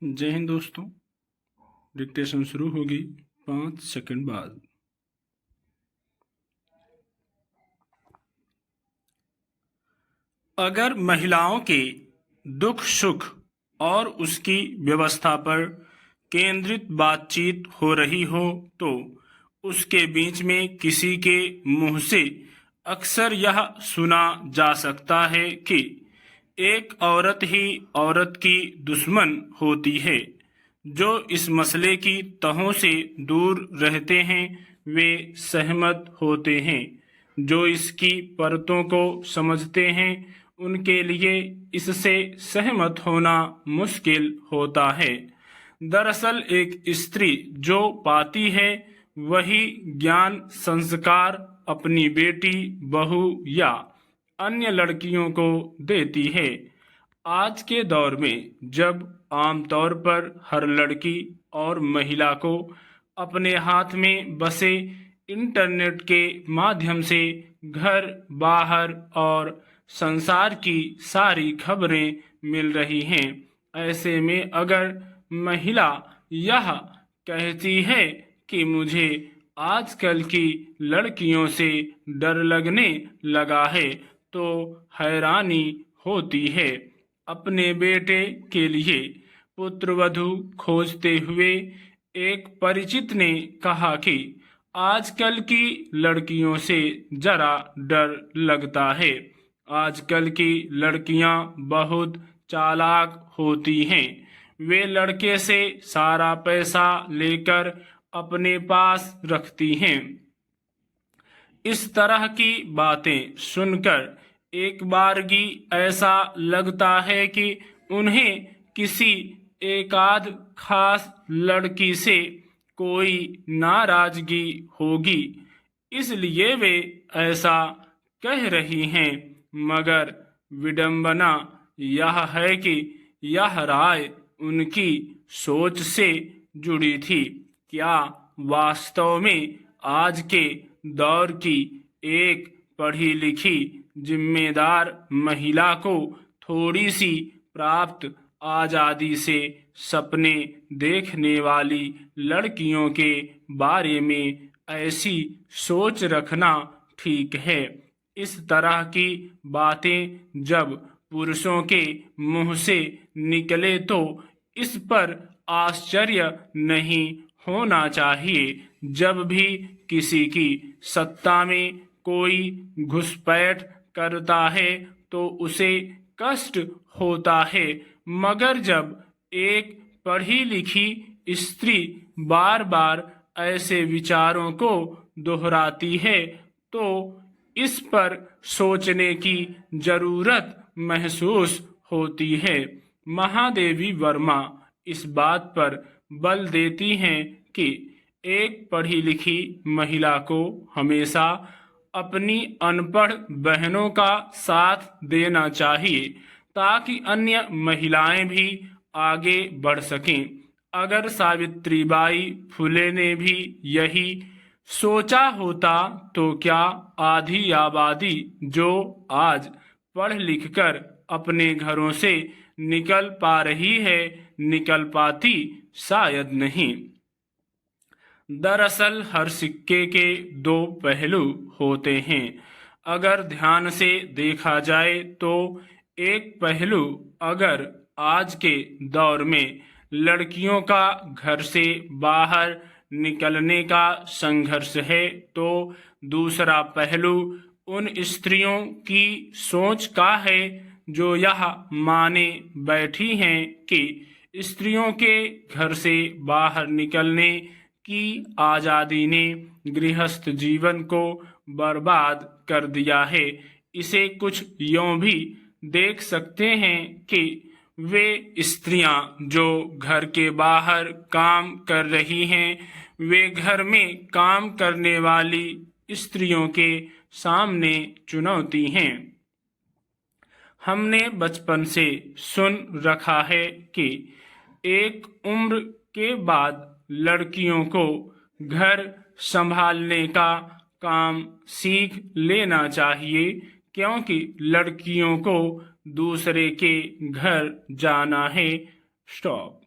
जय हिंद दोस्तों। डिक्टेशन शुरू होगी 5 सेकंड बाद। अगर महिलाओं के दुख सुख और उसकी व्यवस्था पर केंद्रित बातचीत हो रही हो तो उसके बीच में किसी के मुंह से अक्सर यह सुना जा सकता है कि एक औरत ही औरत की दुश्मन होती है। जो इस मसले की तहों से दूर रहते हैं वे सहमत होते हैं। जो इसकी परतों को समझते हैं उनके लिए इससे सहमत होना मुश्किल होता है। दरअसल एक स्त्री जो पाती है वही ज्ञान संस्कार अपनी बेटी बहू या अन्य लड़कियों को देती है। आज के दौर में जब आमतौर पर हर लड़की और महिला को अपने हाथ में बसे इंटरनेट के माध्यम से घर बाहर और संसार की सारी खबरें मिल रही हैं, ऐसे में अगर महिला यह कहती है कि मुझे आजकल की लड़कियों से डर लगने लगा है तो हैरानी होती है। अपने बेटे के लिए पुत्रवधू खोजते हुए एक परिचित ने कहा कि आजकल की लड़कियों से जरा डर लगता है। आजकल की लड़कियां बहुत चालाक होती हैं। वे लड़के से सारा पैसा लेकर अपने पास रखती हैं। इस तरह की बातें सुनकर एक बारगी ऐसा लगता है कि उन्हें किसी एकाध खास लड़की से कोई नाराजगी होगी, इसलिए वे ऐसा कह रही हैं। मगर विडंबना यह है कि यह राय उनकी सोच से जुड़ी थी। क्या वास्तव में आज के दौर की एक पढ़ी लिखी जिम्मेदार महिला को थोड़ी सी प्राप्त आजादी से सपने देखने वाली लड़कियों के बारे में ऐसी सोच रखना ठीक है? इस तरह की बातें जब पुरुषों के मुंह से निकले तो इस पर आश्चर्य नहीं होना चाहिए। जब भी किसी की सत्ता में कोई घुसपैठ करता है तो उसे कष्ट होता है, मगर जब एक पढ़ी लिखी स्त्री बार बार ऐसे विचारों को दोहराती है तो इस पर सोचने की जरूरत महसूस होती है। महादेवी वर्मा इस बात पर बल देती हैं कि एक पढ़ी लिखी महिला को हमेशा अपनी अनपढ़ बहनों का साथ देना चाहिए ताकि अन्य महिलाएं भी आगे बढ़ सकें। अगर सावित्रीबाई फुले ने भी यही सोचा होता तो क्या आधी आबादी जो आज पढ़ लिख कर अपने घरों से निकल पा रही है निकल पाती? शायद नहीं। दरअसल हर सिक्के के दो पहलू होते हैं। अगर ध्यान से देखा जाए तो एक पहलू अगर आज के दौर में लड़कियों का घर से बाहर निकलने का संघर्ष है तो दूसरा पहलू उन स्त्रियों की सोच का है जो यह माने बैठी हैं कि स्त्रियों के घर से बाहर निकलने की आजादी ने गृहस्थ जीवन को बर्बाद कर दिया है। इसे कुछ यूं भी देख सकते हैं कि वे स्त्रियां जो घर के बाहर काम कर रही हैं वे घर में काम करने वाली स्त्रियों के सामने चुनौती हैं। हमने बचपन से सुन रखा है कि एक उम्र के बाद लड़कियों को घर संभालने का काम सीख लेना चाहिए, क्योंकि लड़कियों को दूसरे के घर जाना है। स्टॉप।